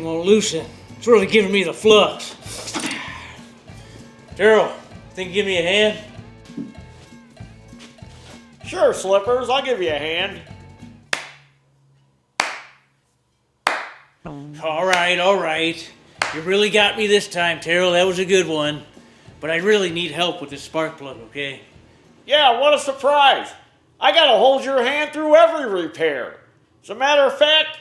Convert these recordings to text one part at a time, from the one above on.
thing won't loosen. It's really giving me the flux. Taryl, think you give me a hand? Sure, Slippers, I'll give you a hand. All right. You really got me this time, Taryl. That was a good one. But I really need help with this spark plug, okay? Yeah, what a surprise. I gotta hold your hand through every repair. As a matter of fact,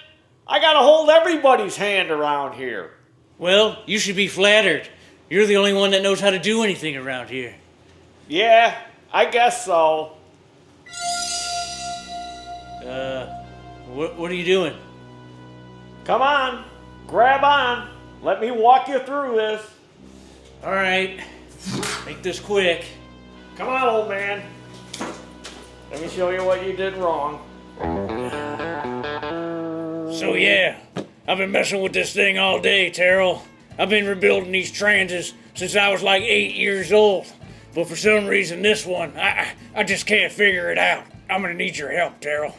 I gotta hold everybody's hand around here. Well, you should be flattered. You're the only one that knows how to do anything around here. Yeah, I guess so. What are you doing? Come on, grab on. Let me walk you through this. All right, make this quick. Come on, old man. Let me show you what you did wrong. So yeah, I've been messing with this thing all day, Taryl. I've been rebuilding these transes since I was like 8 years old. But for some reason this one, I just can't figure it out. I'm gonna need your help, Taryl.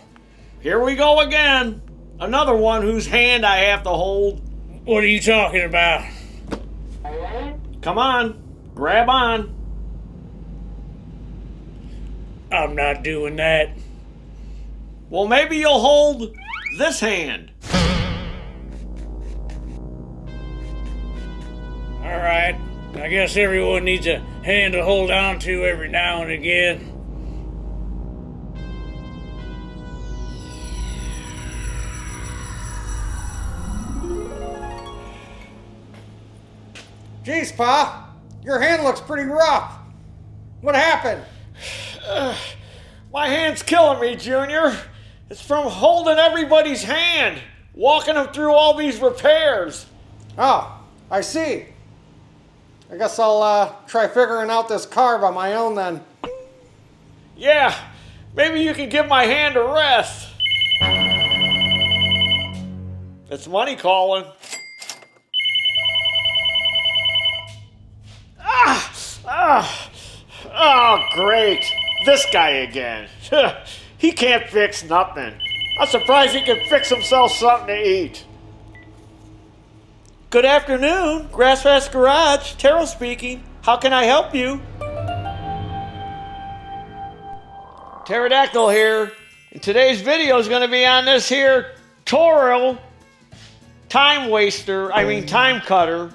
Here we go again. Another one whose hand I have to hold. What are you talking about? Come on, grab on. I'm not doing that. Well, maybe you'll hold this hand. All right, I guess everyone needs a hand to hold on to every now and again. Jeez, Pa, your hand looks pretty rough. What happened? My hand's killing me, Junior. It's from holding everybody's hand, walking them through all these repairs. Oh, I see. I guess I'll try figuring out this car by my own then. Yeah, maybe you can give my hand a rest. It's money calling. Oh, great. This guy again. He can't fix nothing. I'm surprised he can fix himself something to eat. Good afternoon, Grassfast Garage. Taryl speaking. How can I help you? Pterodactyl here. And today's video is going to be on this here Toro Time Cutter.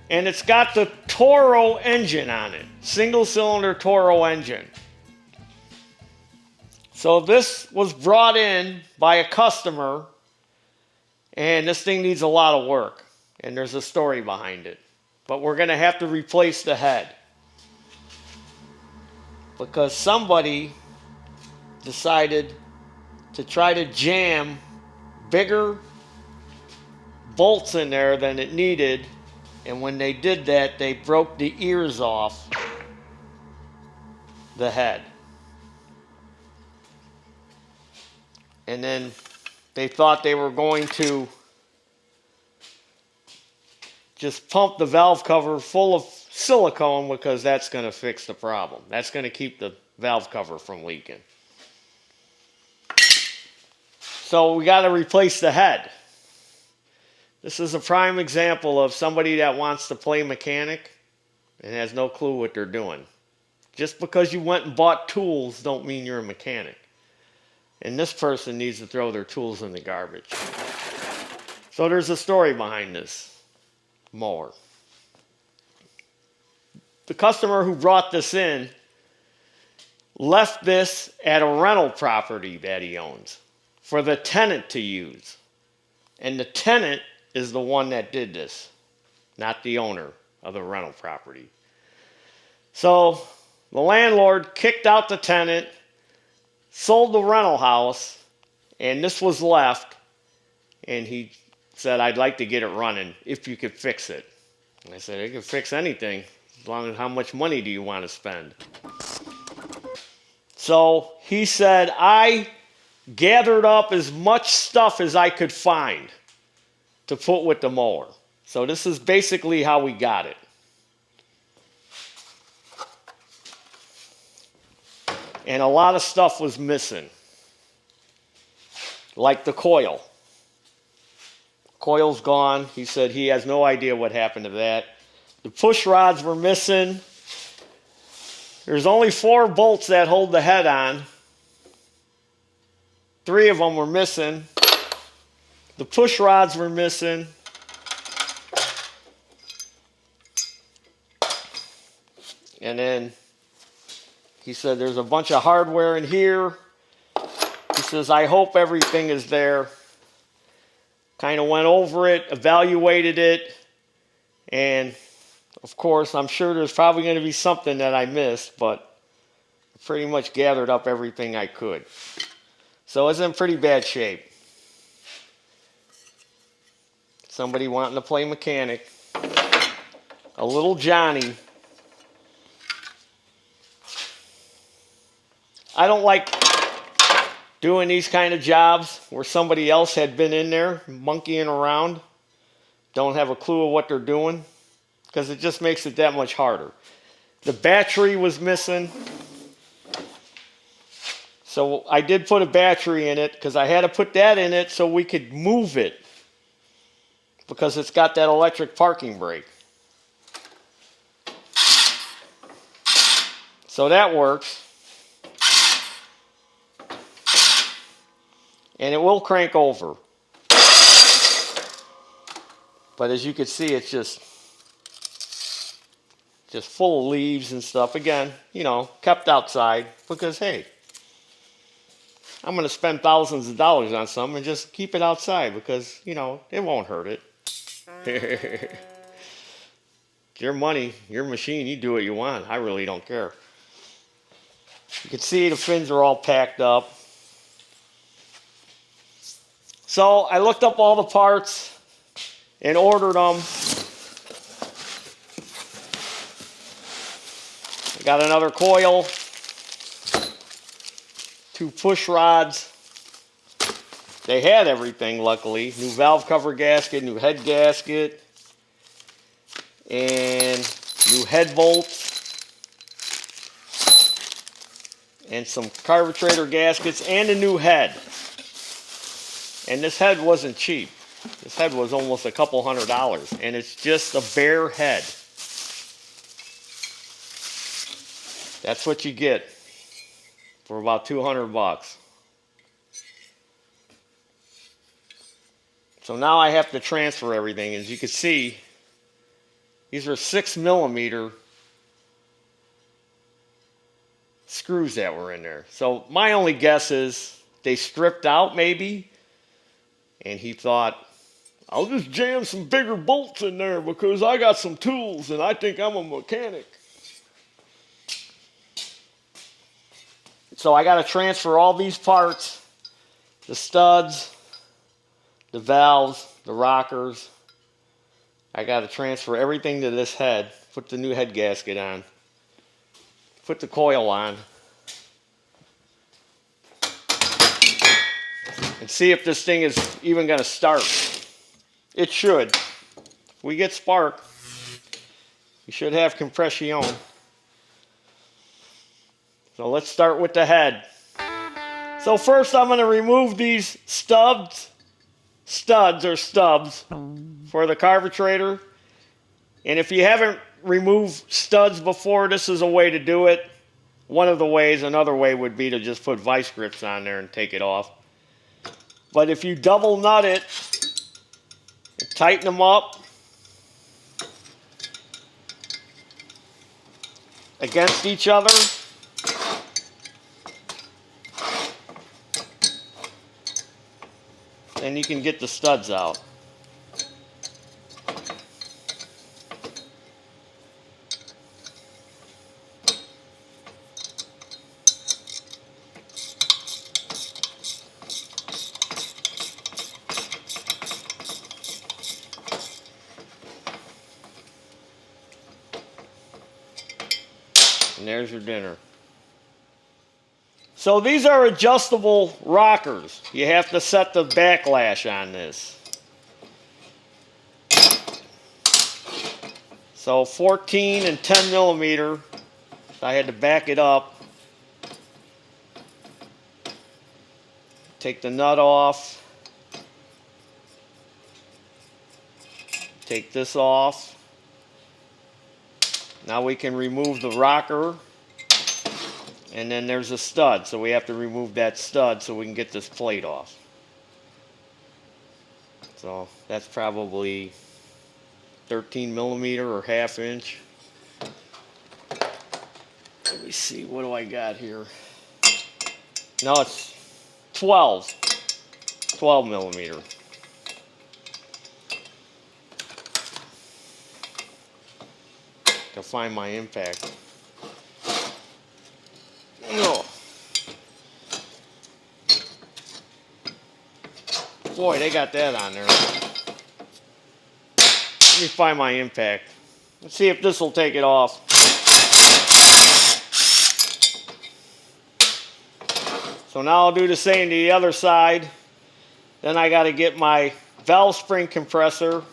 And it's got the Toro engine on it. Single cylinder Toro engine. So this was brought in by a customer. And this thing needs a lot of work. And there's a story behind it. But we're going to have to replace the head. Because somebody decided to try to jam bigger bolts in there than it needed. And when they did that, they broke the ears off the head. And then they thought they were going to just pump the valve cover full of silicone because that's going to fix the problem. That's going to keep the valve cover from leaking. So we got to replace the head. This is a prime example of somebody that wants to play mechanic and has no clue what they're doing. Just because you went and bought tools don't mean you're a mechanic. And this person needs to throw their tools in the garbage. So there's a story behind this mower. The customer who brought this in left this at a rental property that he owns for the tenant to use. And the tenant is the one that did this, not the owner of the rental property. So the landlord kicked out the tenant, sold the rental house, and this was left, and he said, I'd like to get it running if you could fix it. And I said, I can fix anything, as long as how much money do you want to spend? So he said, I gathered up as much stuff as I could find to put with the mower. So this is basically how we got it. And a lot of stuff was missing. Like the coil. Coil's gone. He said he has no idea what happened to that. The push rods were missing. There's only 4 bolts that hold the head on. 3 of them were missing. The push rods were missing. And then he said there's a bunch of hardware in here. He says, I hope everything is there. Kind of went over it, evaluated it, and of course, I'm sure there's probably going to be something that I missed, but I pretty much gathered up everything I could. So it's in pretty bad shape. Somebody wanting to play mechanic. A little Johnny. I don't like doing these kind of jobs where somebody else had been in there monkeying around, don't have a clue of what they're doing, because it just makes it that much harder. The battery was missing, so I did put a battery in it because I had to put that in it so we could move it, because it's got that electric parking brake. So that works. And it will crank over. But as you can see, it's just full of leaves and stuff. Again, you know, kept outside because, hey, I'm going to spend thousands of dollars on something and just keep it outside because, you know, it won't hurt it. It's your money, your machine, you do what you want. I really don't care. You can see the fins are all packed up. So I looked up all the parts and ordered them. I got another coil, 2 push rods. They had everything, luckily. New valve cover gasket, new head gasket, and new head bolts, and some carburetor gaskets, and a new head. And this head wasn't cheap. This head was almost a couple $100, and it's just a bare head. That's what you get for about $200. So now I have to transfer everything. As you can see, these are 6mm screws that were in there. So my only guess is they stripped out maybe, and he thought, I'll just jam some bigger bolts in there because I got some tools and I think I'm a mechanic. So I got to transfer all these parts, the studs, the valves, the rockers. I got to transfer everything to this head, put the new head gasket on, put the coil on, and see if this thing is even going to start. It should. If we get spark, we should have compression. So let's start with the head. So first I'm going to remove these studs for the carburetor. And if you haven't removed studs before, this is a way to do it. One of the ways, another way would be to just put vice grips on there and take it off. But if you double nut it, tighten them up against each other, then you can get the studs out. And there's your dinner. So these are adjustable rockers. You have to set the backlash on this. So 14 and 10mm. I had to back it up. Take the nut off. Take this off. Now we can remove the rocker. And then there's a stud, so we have to remove that stud so we can get this plate off. So that's probably 13 millimeter or 1/2 inch. Let me see, what do I got here? No, it's 12 millimeter. To find my impact. Oh. Boy, they got that on there. Let me find my impact. Let's see if this will take it off. So now I'll do the same to the other side. Then I got to get my valve spring compressor,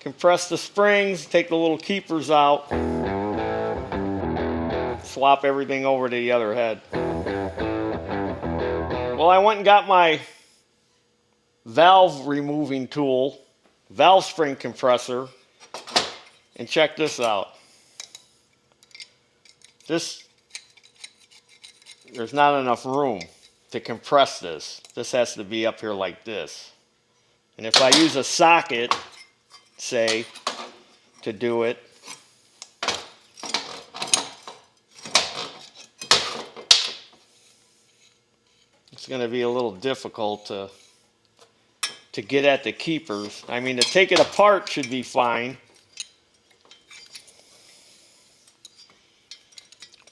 compress the springs, take the little keepers out, swap everything over to the other head. Well, I went and got my valve removing tool, valve spring compressor, and check this out. There's not enough room to compress this. This has to be up here like this. And if I use a socket, say, to do it, it's going to be a little difficult to get at the keepers. I mean, to take it apart should be fine.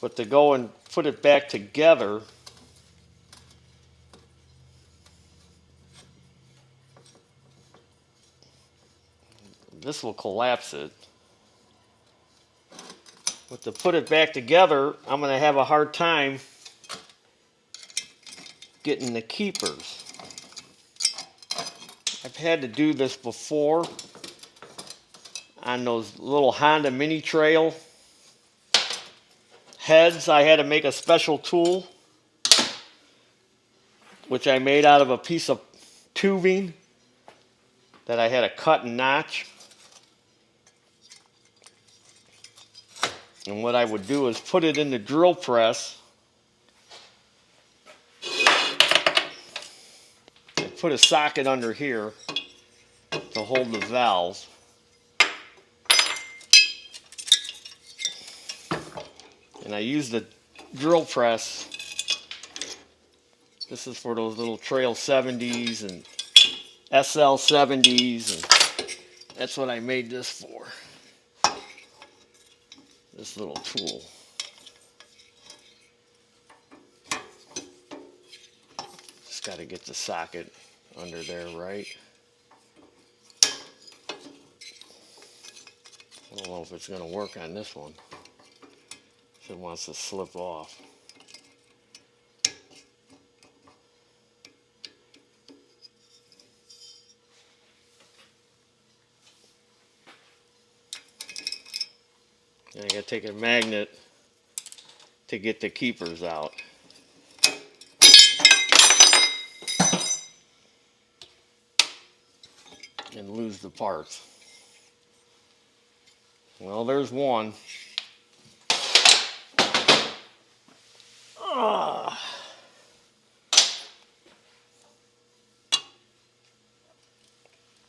But to go and put it back together, this will collapse it. But to put it back together, I'm going to have a hard time getting the keepers. I've had to do this before on those little Honda mini trail heads. I had to make a special tool, which I made out of a piece of tubing that I had to cut and notch. And what I would do is put it in the drill press and put a socket under here to hold the valve. And I use the drill press. This is for those little Trail 70s and SL 70s, and that's what I made this for. This little tool. Just got to get the socket under there, right? I don't know if it's going to work on this one. If it wants to slip off. And I got to take a magnet to get the keepers out. And lose the parts. Well, there's one.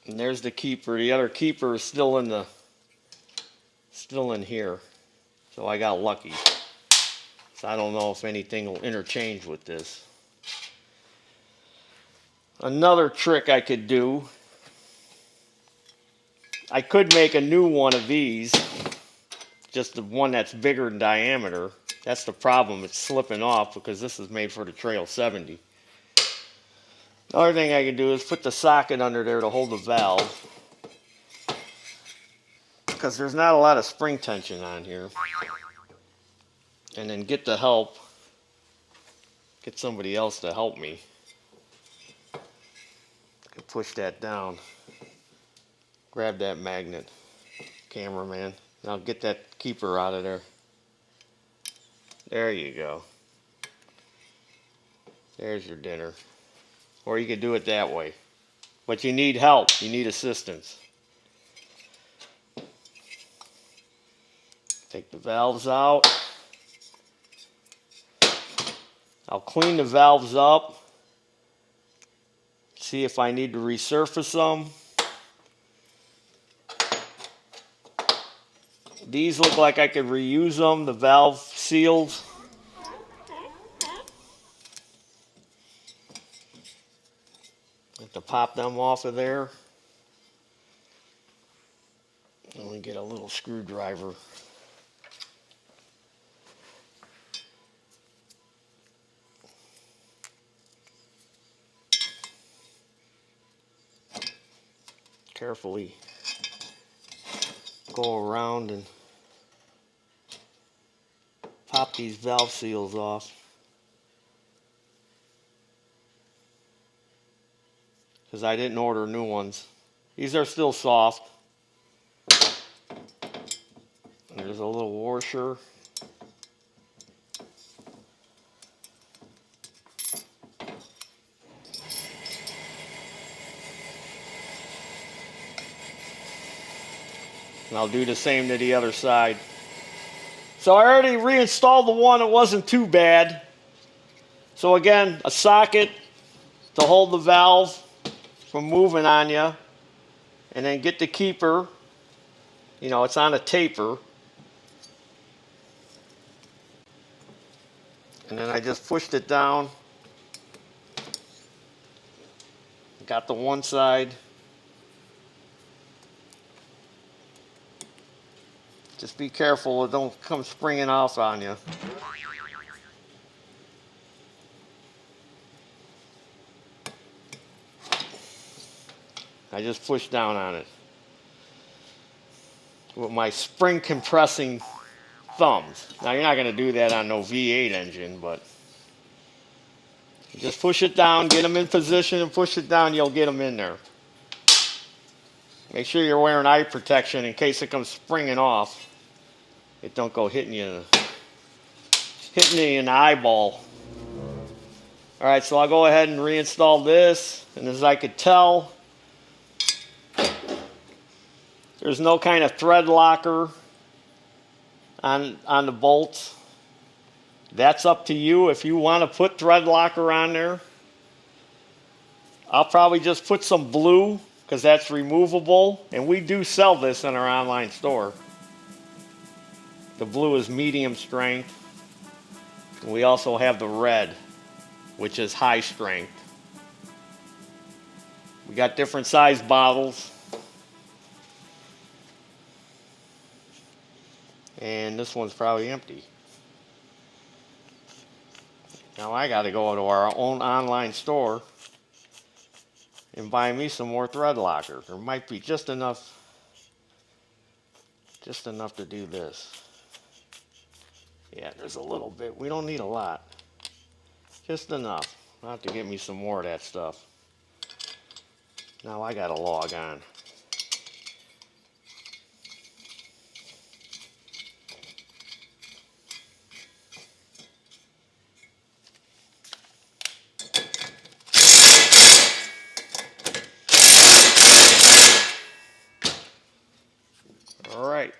And there's the keeper. The other keeper is still in here. So I got lucky. So I don't know if anything will interchange with this. Another trick I could do, I could make a new one of these, just the one that's bigger in diameter. That's the problem, it's slipping off because this is made for the Trail 70. Another thing I can do is put the socket under there to hold the valve, because there's not a lot of spring tension on here. And then get the help, get somebody else to help me. I can push that down. Grab that magnet, cameraman. Now get that keeper out of there. There you go. There's your dinner. Or you could do it that way. But you need help. You need assistance. Take the valves out. I'll clean the valves up. See if I need to resurface them. These look like I could reuse them, the valve seals. Have to pop them off of there. Let me get a little screwdriver. Carefully go around and pop these valve seals off, because I didn't order new ones. These are still soft. There's a little washer. And I'll do the same to the other side. So I already reinstalled the one, it wasn't too bad. So again, a socket to hold the valve from moving on you. And then get the keeper. You know, it's on a taper. And then I just pushed it down. Got the one side. Just be careful it don't come springing off on you. I just pushed down on it with my spring compressing thumbs. Now you're not going to do that on no V8 engine, but just push it down, get them in position and push it down, you'll get them in there. Make sure you're wearing eye protection in case it comes springing off. It don't go hitting you in the eyeball. Alright, so I'll go ahead and reinstall this. And as I could tell, there's no kind of thread locker on the bolts. That's up to you if you want to put thread locker on there. I'll probably just put some blue because that's removable. And we do sell this in our online store. The blue is medium strength. And we also have the red, which is high strength. We got different size bottles. And this one's probably empty. Now I got to go to our own online store and buy me some more thread locker. There might be just enough to do this. Yeah, there's a little bit. We don't need a lot. Just enough. I'll have to get me some more of that stuff. Now I gotta log on. Alright.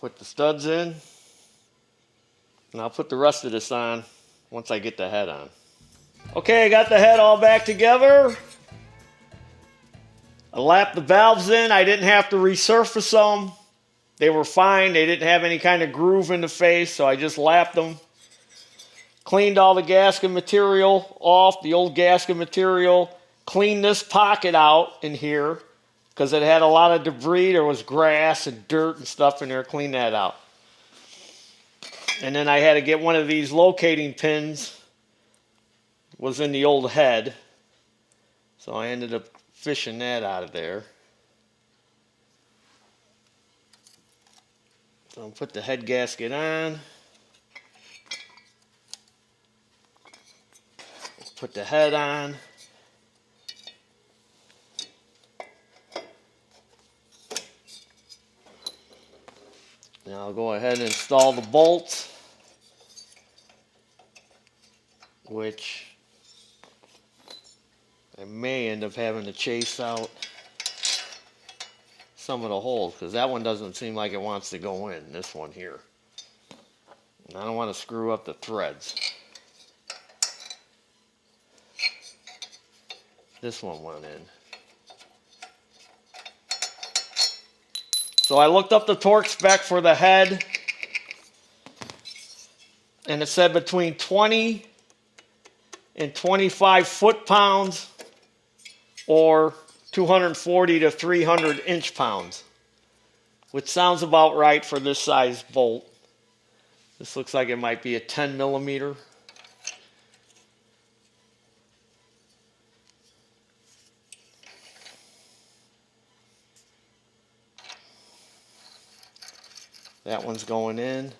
Put the studs in. And I'll put the rest of this on once I get the head on. Okay, I got the head all back together. I lapped the valves in. I didn't have to resurface them. They were fine. They didn't have any kind of groove in the face, so I just lapped them. Cleaned all the gasket material off, the old gasket material. Cleaned this pocket out in here because it had a lot of debris. There was grass and dirt and stuff in there. Cleaned that out. And then I had to get one of these locating pins. Was in the old head. So I ended up fishing that out of there. So I'll put the head gasket on. Put the head on. Now I'll go ahead and install the bolts, which I may end up having to chase out some of the holes, because that one doesn't seem like it wants to go in, this one here. And I don't want to screw up the threads. This one went in. So I looked up the torque spec for the head, and it said between 20 and 25 foot-pounds or 240 to 300 inch-pounds, which sounds about right for this size bolt. This looks like it might be a 10 millimeter. That one's going in.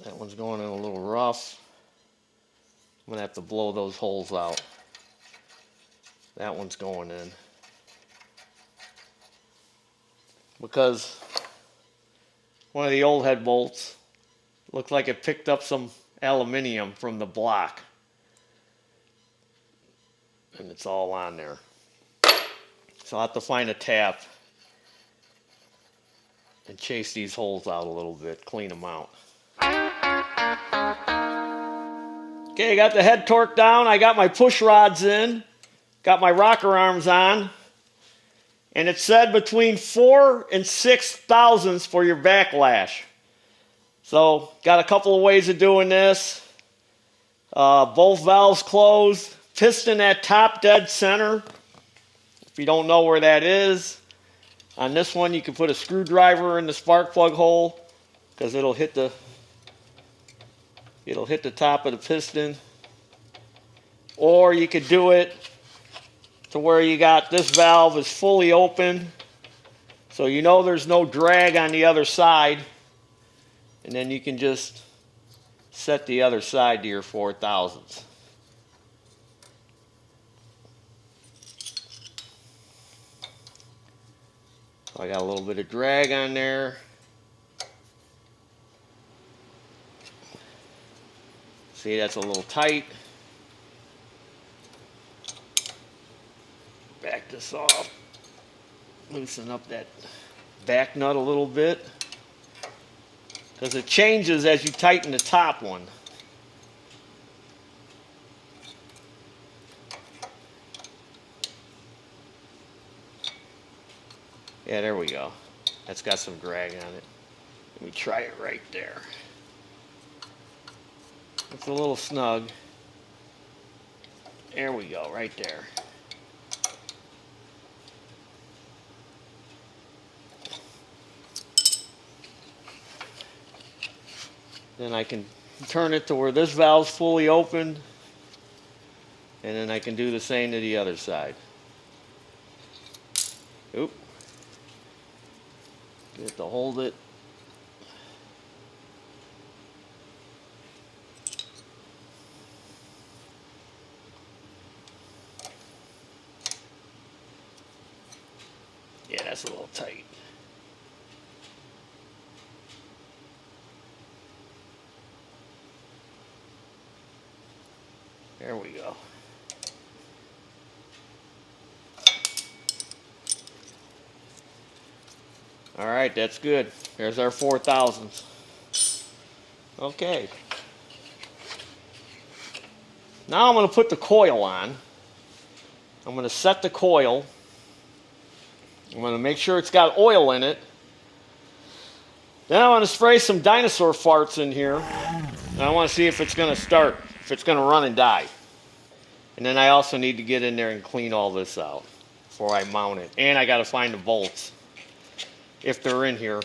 That one's going in a little rough. I'm gonna have to blow those holes out. That one's going in. Because one of the old head bolts looked like it picked up some aluminium from the block. And it's all on there. So I'll have to find a tap and chase these holes out a little bit, clean them out. Okay, I got the head torqued down. I got my push rods in. Got my rocker arms on. And it said between 4 and 6 thousandths for your backlash. So, got a couple of ways of doing this. Both valves closed. Piston at top dead center. If you don't know where that is, on this one you can put a screwdriver in the spark plug hole because it'll hit the top of the piston. Or you could do it to where you got this valve is fully open, so you know there's no drag on the other side, and then you can just set the other side to your 4 thousandths. I got a little bit of drag on there. See, that's a little tight. Back this off. Loosen up that back nut a little bit, because it changes as you tighten the top one. Yeah, there we go. That's got some drag on it. Let me try it right there. It's a little snug. There we go, right there. Then I can turn it to where this valve's fully open, and then I can do the same to the other side. Oop. Get it to hold it. Yeah, that's a little tight. There we go. All right, that's good. There's our 4 thousandths. Okay. Now I'm going to put the coil on. I'm going to set the coil. I'm going to make sure it's got oil in it. Then I want to spray some dinosaur farts in here. And I want to see if it's going to start, if it's going to run and die. And then I also need to get in there and clean all this out before I mount it. And I got to find the bolts, if they're in here.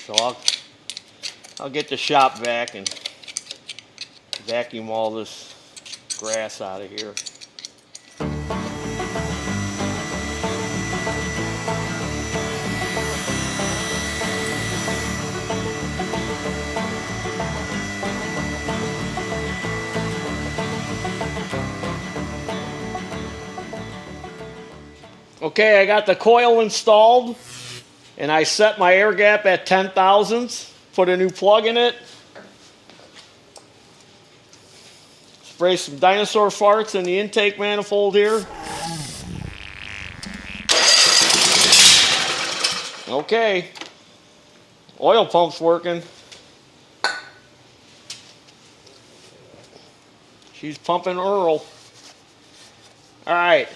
So I'll get the shop vac and vacuum all this grass out of here. Okay, I got the coil installed, and I set my air gap at 10 thousandths. Put a new plug in it. Spray some dinosaur farts in the intake manifold here. Okay. Oil pump's working. She's pumping Earl. All right.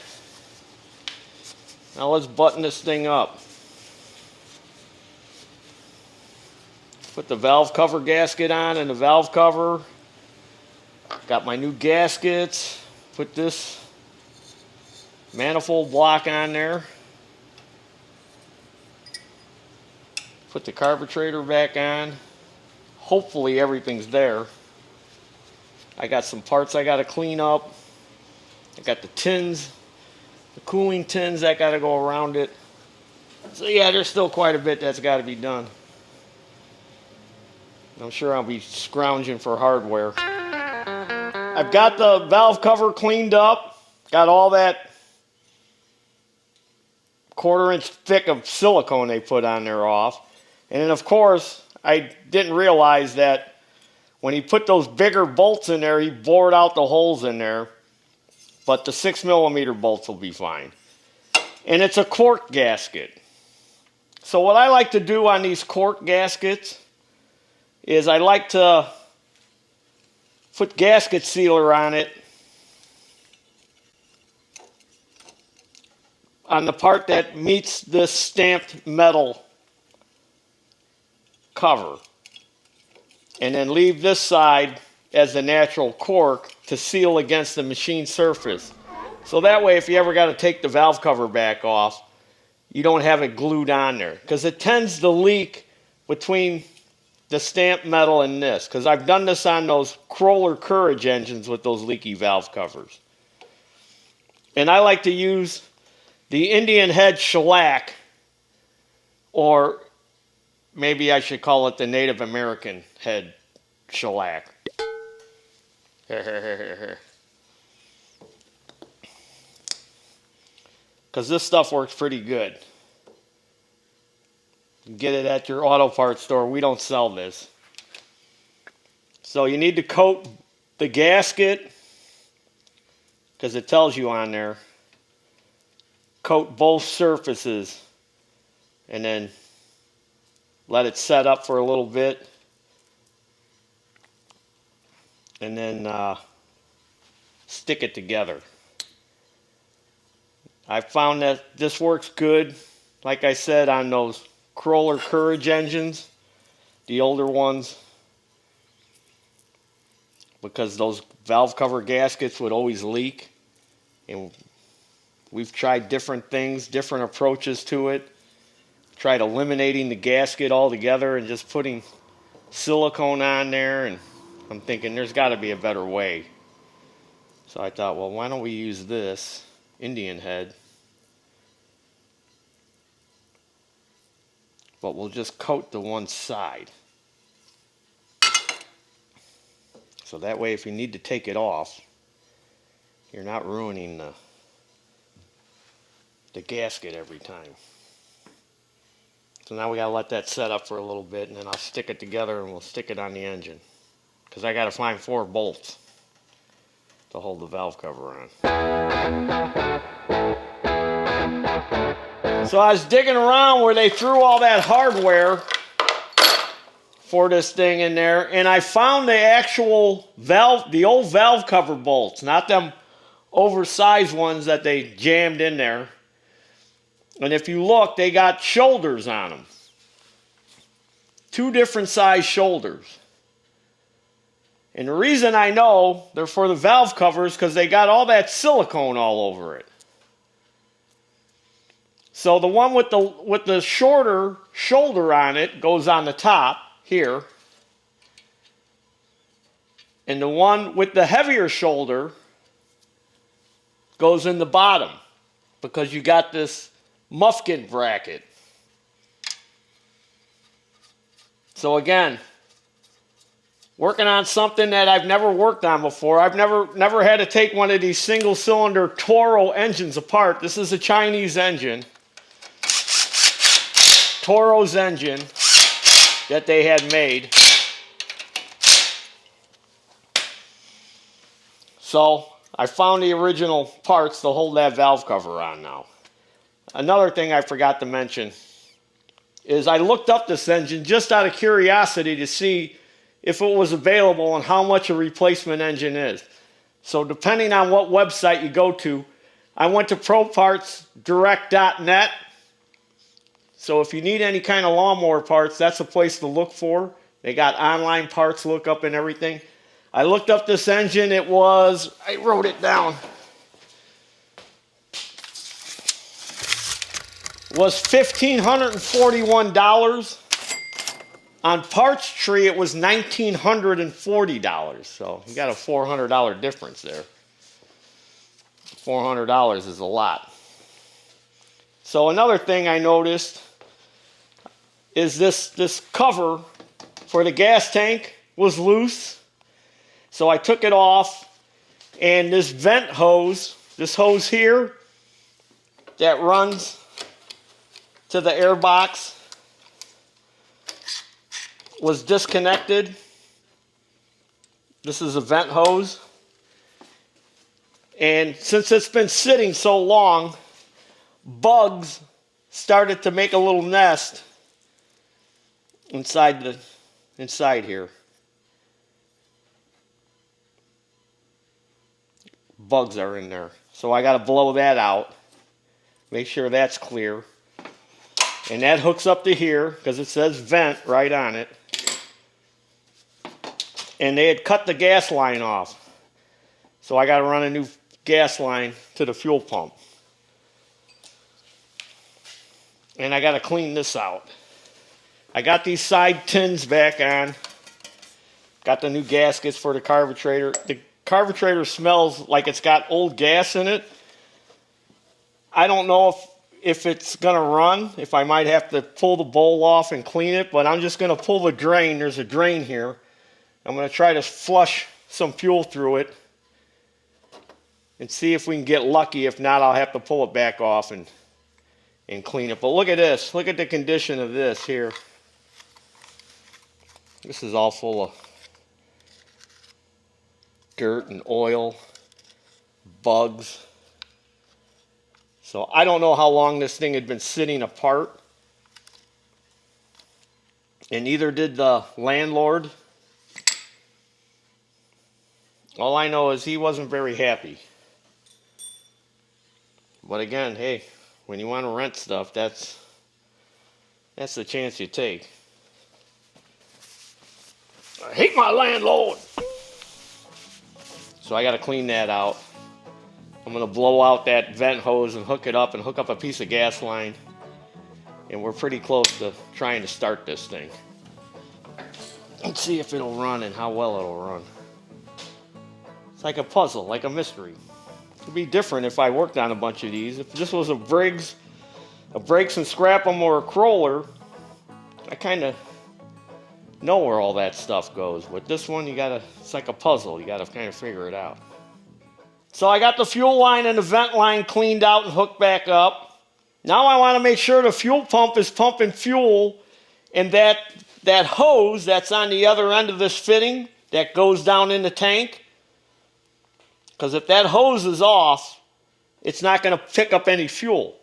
Now let's button this thing up. Put the valve cover gasket on and the valve cover. Got my new gaskets. Put this manifold block on there. Put the carburetor back on. Hopefully everything's there. I got some parts I got to clean up. I got the tins, the cooling tins that got to go around it. So yeah, there's still quite a bit that's got to be done. I'm sure I'll be scrounging for hardware. I've got the valve cover cleaned up. Got all that 1/4 inch thick of silicone they put on there off. And then of course, I didn't realize that when he put those bigger bolts in there, he bored out the holes in there. But the 6mm bolts will be fine. And it's a cork gasket. So what I like to do on these cork gaskets is I like to put gasket sealer on it on the part that meets the stamped metal cover, and then leave this side as the natural cork to seal against the machine surface. So that way if you ever got to take the valve cover back off, you don't have it glued on there, because it tends to leak between the stamped metal and this, because I've done this on those Corolla Courage engines with those leaky valve covers. And I like to use the Indian head shellac, or maybe I should call it the Native American head shellac. Because this stuff works pretty good. You get it at your auto parts store. We don't sell this. So you need to coat the gasket, because it tells you on there. Coat both surfaces and then let it set up for a little bit, and then stick it together. I found that this works good, like I said, on those Corolla Courage engines, the older ones, because those valve cover gaskets would always leak. And we've tried different things, different approaches to it. Tried eliminating the gasket altogether and just putting silicone on there, and I'm thinking there's got to be a better way. So I thought, well, why don't we use this Indian head, but we'll just coat the one side. So that way if you need to take it off, you're not ruining the gasket every time. So now we gotta let that set up for a little bit, and then I'll stick it together and we'll stick it on the engine, because I gotta find 4 bolts to hold the valve cover on. So I was digging around where they threw all that hardware for this thing in there, and I found the actual valve, the old valve cover bolts, not them oversized ones that they jammed in there. And if you look, they got shoulders on them. 2 different size shoulders. And the reason I know they're for the valve covers, because they got all that silicone all over it. So the one with the shorter shoulder on it goes on the top here. And the one with the heavier shoulder goes in the bottom, because you got this muffin bracket. So again, working on something that I've never worked on before. I've never had to take one of these single cylinder Toro engines apart. This is a Chinese engine. Toro's engine that they had made. So I found the original parts to hold that valve cover on now. Another thing I forgot to mention is I looked up this engine just out of curiosity to see if it was available and how much a replacement engine is. So depending on what website you go to, I went to propartsdirect.net. So if you need any kind of lawnmower parts, that's a place to look for. They got online parts lookup and everything. I looked up this engine. It was, I wrote it down, was $1,541. On Parts Tree, it was $1,940. So you got a $400 difference there. $400 is a lot. So another thing I noticed is this cover for the gas tank was loose. So I took it off, and this vent hose, this hose here that runs to the air box, was disconnected. This is a vent hose. And since it's been sitting so long, bugs started to make a little nest inside here. Bugs are in there. So I got to blow that out. Make sure that's clear. And that hooks up to here because it says vent right on it. And they had cut the gas line off. So I got to run a new gas line to the fuel pump. And I got to clean this out. I got these side tins back on. Got the new gaskets for the carburetor. The carburetor smells like it's got old gas in it. I don't know if it's going to run, if I might have to pull the bowl off and clean it, but I'm just going to pull the drain. There's a drain here. I'm going to try to flush some fuel through it and see if we can get lucky. If not, I'll have to pull it back off and clean it. But look at this. Look at the condition of this here. This is all full of dirt and oil, bugs. So I don't know how long this thing had been sitting apart. And neither did the landlord. All I know is he wasn't very happy. But again, hey, when you want to rent stuff, that's the chance you take. I hate my landlord. So I got to clean that out. I'm going to blow out that vent hose and hook it up and hook up a piece of gas line. And we're pretty close to trying to start this thing. Let's see if it'll run and how well it'll run. It's like a puzzle, like a mystery. It'd be different if I worked on a bunch of these. If this was a Brakes and Scrap 'em or a Crawler, I kind of know where all that stuff goes. With this one, it's like a puzzle. You gotta kind of figure it out. So I got the fuel line and the vent line cleaned out and hooked back up. Now I want to make sure the fuel pump is pumping fuel, and that hose that's on the other end of this fitting that goes down in the tank. Because if that hose is off, it's not going to pick up any fuel.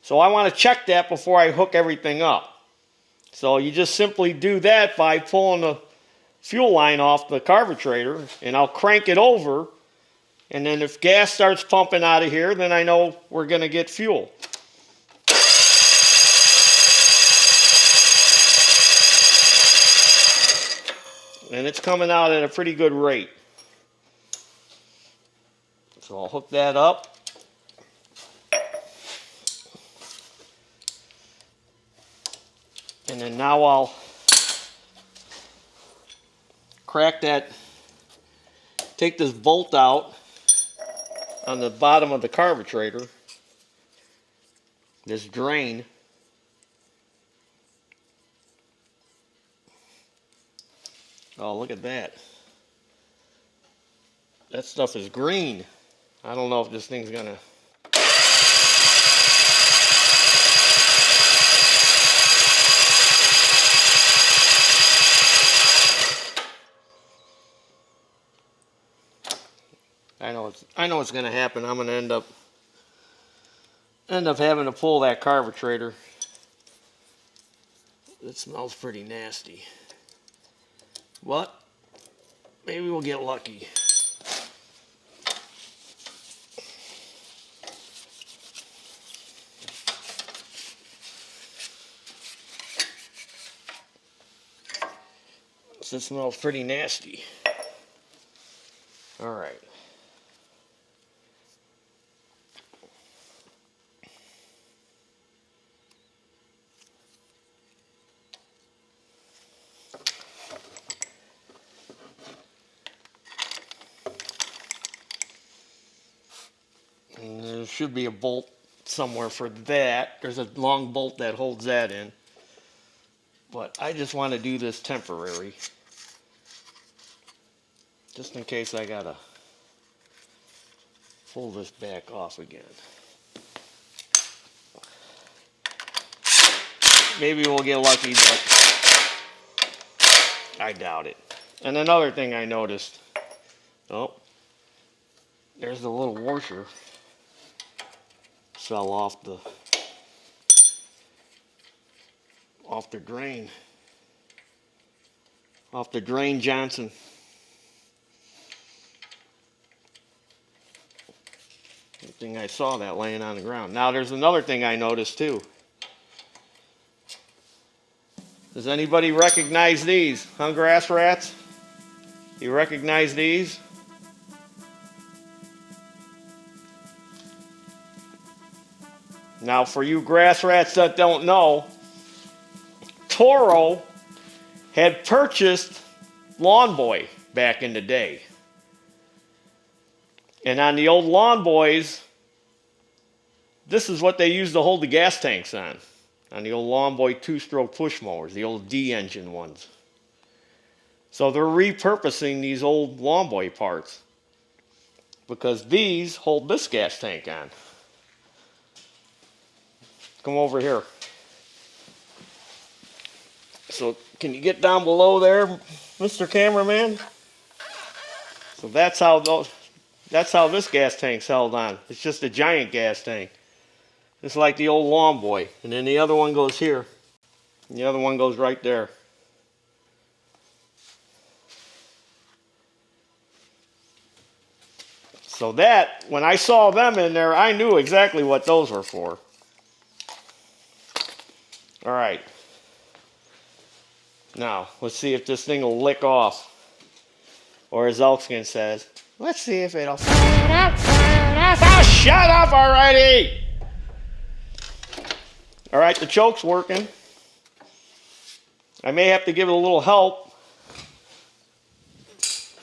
So I want to check that before I hook everything up. So you just simply do that by pulling the fuel line off the carburetor, and I'll crank it over, and then if gas starts pumping out of here, then I know we're going to get fuel. And it's coming out at a pretty good rate. So I'll hook that up. And then now I'll crack that, take this bolt out on the bottom of the carburetor, this drain. Oh, look at that. That stuff is green. I don't know if this thing's gonna... I know it's gonna happen. I'm gonna end up having to pull that carburetor. It smells pretty nasty. But maybe we'll get lucky. This smells pretty nasty. All right. And there should be a bolt somewhere for that. There's a long bolt that holds that in. But I just want to do this temporary. Just in case I gotta pull this back off again. Maybe we'll get lucky, but I doubt it. And another thing I noticed, oh, there's the little washer. Fell off the drain. Off the drain, Johnson. Good thing I saw that laying on the ground. Now there's another thing I noticed too. Does anybody recognize these? Huh, grass rats? You recognize these? Now for you grass rats that don't know, Toro had purchased Lawn Boy back in the day. And on the old Lawn Boys, this is what they used to hold the gas tanks on the old Lawn Boy 2-stroke push mowers, the old D-engine ones. So they're repurposing these old Lawn Boy parts because these hold this gas tank on. Come over here. So can you get down below there, Mr. Cameraman? So that's how this gas tank's held on. It's just a giant gas tank. It's like the old Lawn Boy. And then the other one goes here. And the other one goes right there. So that, when I saw them in there, I knew exactly what those were for. All right. Now, let's see if this thing will lick off. Or as Elkskin says, let's see if it'll fire up. Oh, shut up already! All right, the choke's working. I may have to give it a little help.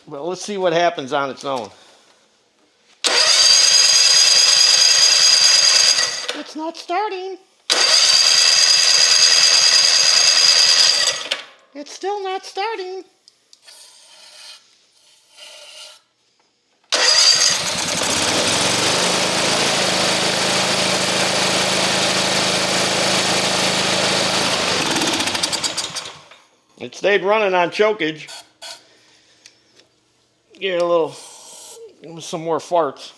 But let's see what happens on its own. It's not starting. It's still not starting. It stayed running on chokage. Give it a little, some more farts.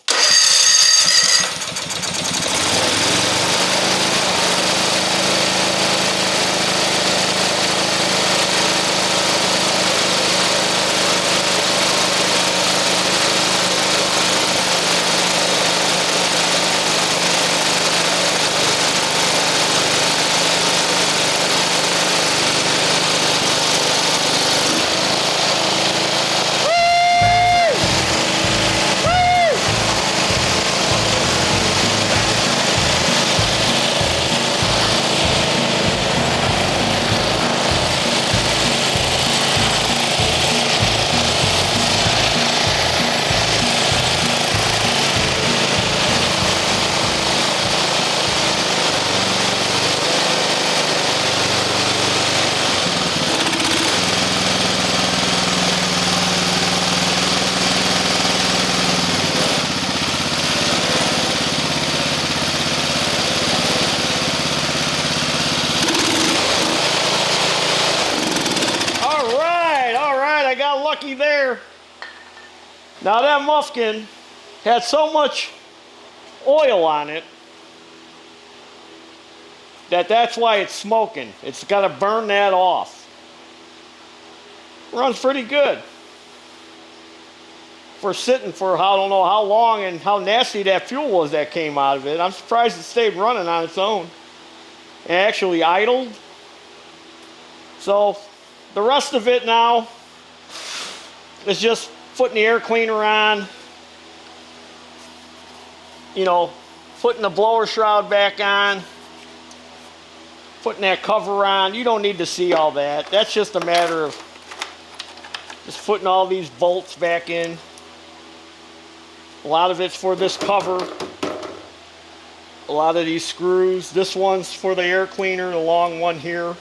Lucky there. Now that muffkin had so much oil on it that's why it's smoking. It's got to burn that off. Runs pretty good. For sitting for I don't know how long and how nasty that fuel was that came out of it. I'm surprised it stayed running on its own. It actually idled. So the rest of it now is just putting the air cleaner on, you know, putting the blower shroud back on, putting that cover on. You don't need to see all that. That's just a matter of just putting all these bolts back in. A lot of it's for this cover. A lot of these screws. This one's for the air cleaner, the long one here.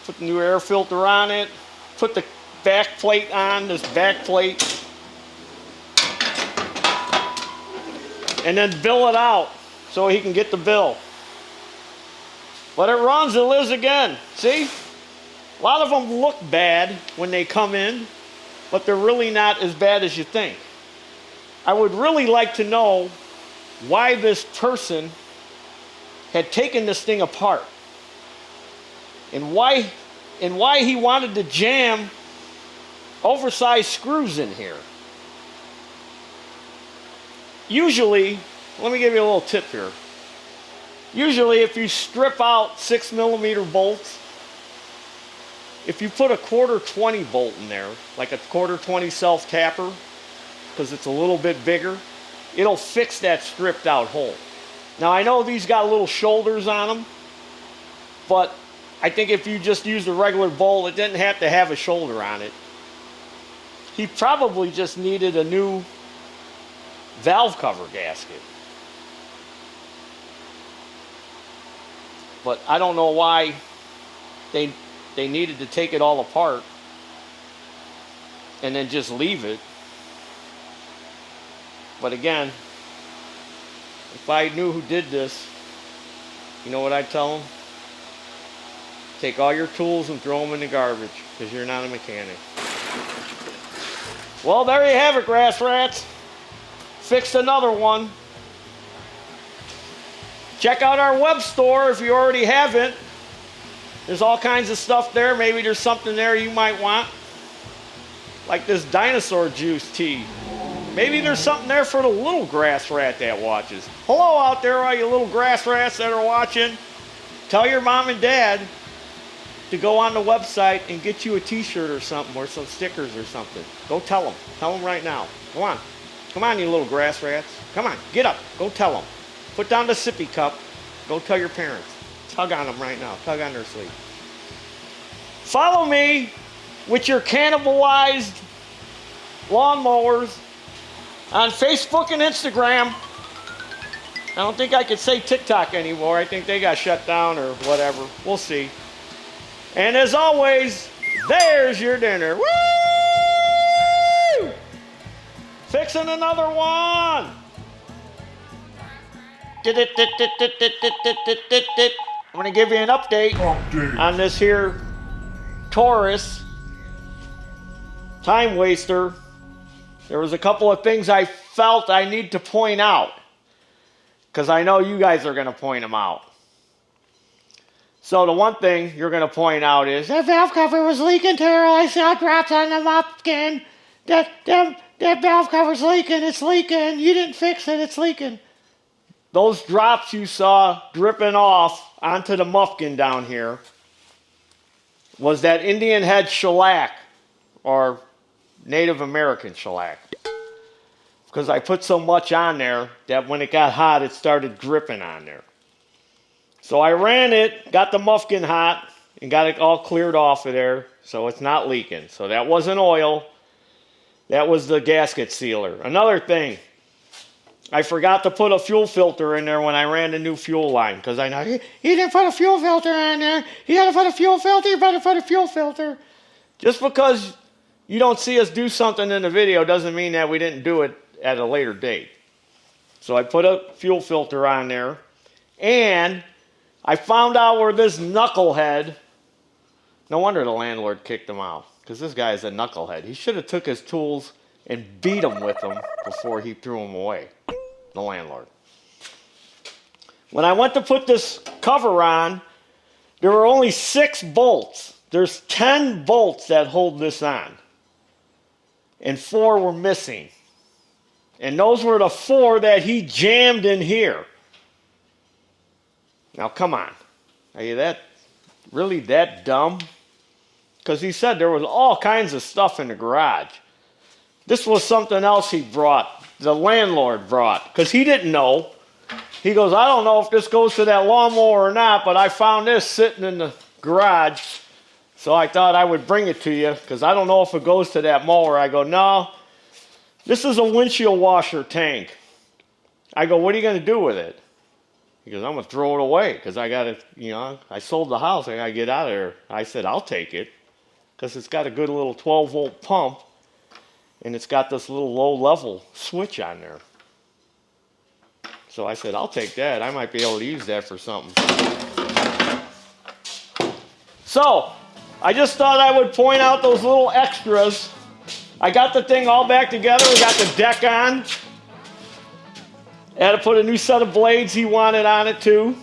Put the new air filter on it. Put the back plate on, this back plate. And then bill it out so he can get the bill. But it runs, it lives again. See? A lot of them look bad when they come in, but they're really not as bad as you think. I would really like to know why this person had taken this thing apart and why he wanted to jam oversized screws in here. Usually, let me give you a little tip here. Usually if you strip out 6mm bolts, if you put a 1/4 bolt in there, like a 1/4 self-tapper, because it's a little bit bigger, it'll fix that stripped out hole. Now I know these got little shoulders on them, but I think if you just use a regular bolt, it didn't have to have a shoulder on it. He probably just needed a new valve cover gasket. But I don't know why they needed to take it all apart and then just leave it. But again, if I knew who did this, you know what I'd tell them? Take all your tools and throw them in the garbage, because you're not a mechanic. Well, there you have it, grass rats. Fixed another one. Check out our web store if you already haven't. There's all kinds of stuff there. Maybe there's something there you might want. Like this dinosaur juice tea. Maybe there's something there for the little grass rat that watches. Hello out there, all you little grass rats that are watching. Tell your mom and dad to go on the website and get you a t-shirt or something, or some stickers or something. Go tell them. Tell them right now. Go on. Come on, you little grass rats. Come on, get up. Go tell them. Put down the sippy cup. Go tell your parents. Tug on them right now. Tug on their sleeve. Follow me with your cannibalized lawnmowers on Facebook and Instagram. I don't think I could say TikTok anymore. I think they got shut down or whatever. We'll see. And as always, there's your dinner. Woo! Fixing another one. I'm going to give you an update on this here Taurus time waster. There was a couple of things I felt I need to point out, because I know you guys are going to point them out. So the one thing you're going to point out is, that valve cover was leaking, Taryl. I saw drops on the muffin. That valve cover's leaking. It's leaking. You didn't fix it. It's leaking. Those drops you saw dripping off onto the muffin down here was that Indian head shellac, or Native American shellac. Because I put so much on there that when it got hot, it started dripping on there. So I ran it, got the muffin hot, and got it all cleared off of there, so it's not leaking. So that wasn't oil. That was the gasket sealer. Another thing, I forgot to put a fuel filter in there when I ran the new fuel line, because I know, you didn't put a fuel filter on there. You gotta put a fuel filter, you better put a fuel filter. Just because you don't see us do something in the video doesn't mean that we didn't do it at a later date. So I put a fuel filter on there, and I found out where this knucklehead, no wonder the landlord kicked him out, because this guy is a knucklehead. He should have took his tools and beat him with them before he threw them away, the landlord. When I went to put this cover on, there were only 6 bolts. There's 10 bolts that hold this on. And 4 were missing. And those were the 4 that he jammed in here. Now come on. Are you really that dumb? Because he said there was all kinds of stuff in the garage. This was something else he brought, the landlord brought, because he didn't know. He goes, I don't know if this goes to that lawnmower or not, but I found this sitting in the garage, so I thought I would bring it to you, because I don't know if it goes to that mower. I go, no, this is a windshield washer tank. I go, what are you going to do with it? He goes, I'm going to throw it away, because I got to, I sold the house. I got to get out of there. I said, I'll take it, because it's got a good little 12-volt pump, and it's got this little low-level switch on there. So I said, I'll take that. I might be able to use that for something. So, I just thought I would point out those little extras. I got the thing all back together. We got the deck on. I had to put a new set of blades he wanted on it too.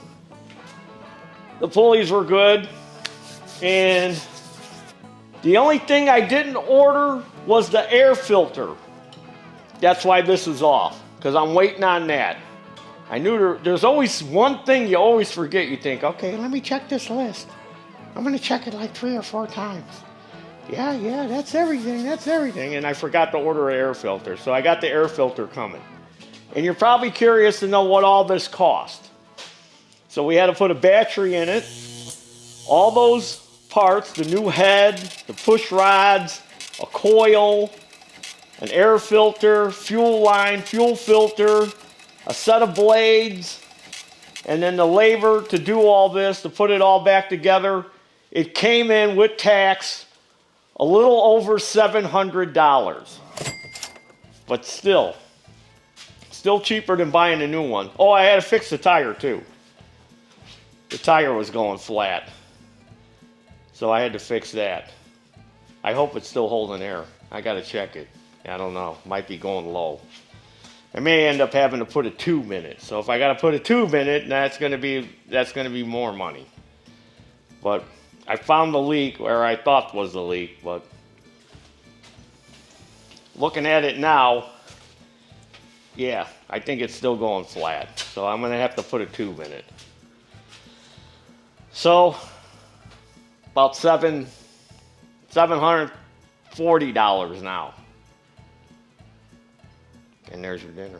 The pulleys were good. And the only thing I didn't order was the air filter. That's why this is off, because I'm waiting on that. I knew there's always one thing you always forget. You think, okay, let me check this list. I'm going to check it like 3 or 4 times. Yeah, that's everything. And I forgot to order an air filter. So I got the air filter coming. And you're probably curious to know what all this cost. So we had to put a battery in it. All those parts, the new head, the push rods, a coil, an air filter, fuel line, fuel filter, a set of blades, and then the labor to do all this, to put it all back together. It came in with tax a little over $700. But still cheaper than buying a new one. Oh, I had to fix the tire too. The tire was going flat. So I had to fix that. I hope it's still holding air. I got to check it. I don't know. Might be going low. I may end up having to put a tube in it. So if I got to put a tube in it, that's going to be more money. But I found the leak where I thought was the leak, but looking at it now, yeah, I think it's still going flat. So I'm going to have to put a tube in it. So about $740 now. And there's your dinner.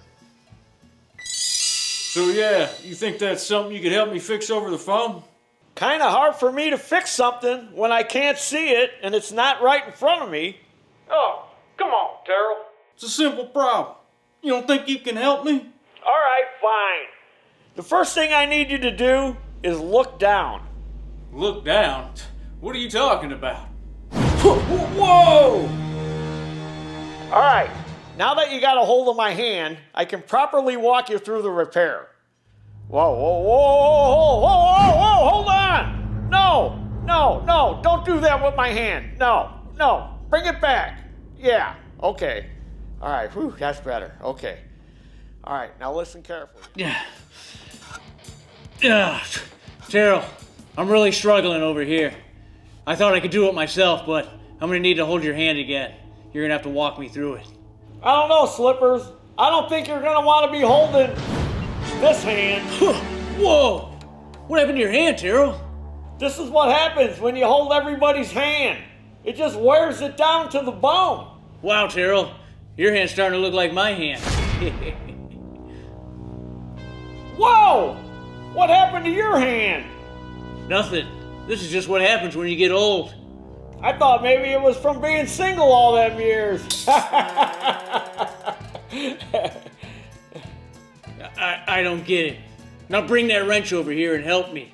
So yeah, you think that's something you could help me fix over the phone? Kind of hard for me to fix something when I can't see it and it's not right in front of me. Oh, come on, Taryl. It's a simple problem. You don't think you can help me? All right, fine. The first thing I need you to do is look down. Look down? What are you talking about? Whoa! All right. Now that you got a hold of my hand, I can properly walk you through the repair. Whoa, hold on! No, don't do that with my hand. No, bring it back. Yeah, okay. All right, whew, that's better, okay. All right, now listen carefully. Yeah, Taryl, I'm really struggling over here. I thought I could do it myself, but I'm gonna need to hold your hand again. You're gonna have to walk me through it. I don't know, Slippers. I don't think you're gonna want to be holding this hand. Whoa! What happened to your hand, Taryl? This is what happens when you hold everybody's hand. It just wears it down to the bone. Wow, Taryl, your hand's starting to look like my hand. Whoa! What happened to your hand? Nothing. This is just what happens when you get old. I thought maybe it was from being single all them years. I don't get it. Now bring that wrench over here and help me.